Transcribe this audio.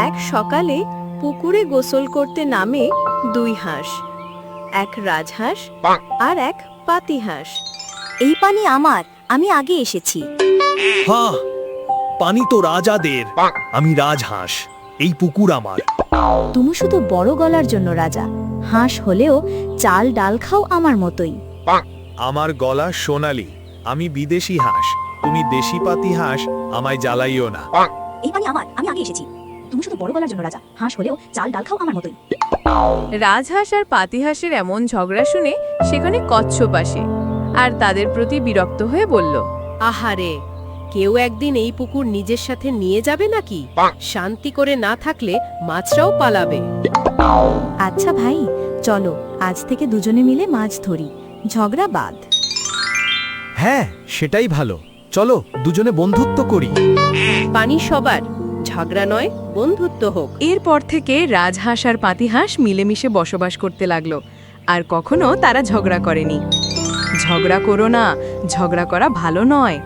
এক সকালে পুকুরে গোসল করতে নামে দুই হাঁস, এক রাজহাঁস আর এক পাতিহাঁস। এই পানি আমার, আমি আগে এসেছি। হ্যাঁ, পানি তো রাজাদের। আমি রাজহাঁস, এই পুকুর আমার। তুমি শুধু বড় গলার জন্য রাজা, হাঁস হলেও চাল ডাল খাও আমার মতোই। আমার গলা সোনালী, আমি বিদেশি হাঁস। তুমি দেশি পাতি হাঁস, আমায় জ্বালাইও না। এই পানি আমার, আমি আগে এসেছি। তুমি শুধু বড় গলার জন্য রাজা, হাঁস হলেও চাল ডাল খাও আমার মতোই। রাজহাঁস আর পাতিহাঁসের এমন ঝগড়া শুনে সেখানে কচ্ছপ আসে আর তাদের প্রতি বিরক্ত হয়ে বলল, আহারে, কেউ একদিন এই পুকুর নিজের সাথে নিয়ে যাবে নাকি? শান্তি করে না থাকলে মাছরাও পালাবে। আচ্ছা ভাই, চলো আজ থেকে দুজনে মিলে মাছ ধরি, ঝগড়া বাদ। হ্যাঁ, সেটাই ভালো। চলো দুজনে বন্ধুত্ব করি। পানি সবার, ঝগড়া নয়, বন্ধুত্ব হোক। এরপর থেকে রাজহাঁস আর পাতিহাঁস মিলেমিশে বসবাস করতে লাগলো আর কখনো তারা ঝগড়া করেনি। ঝগড়া করো না, ঝগড়া করা ভালো নয়।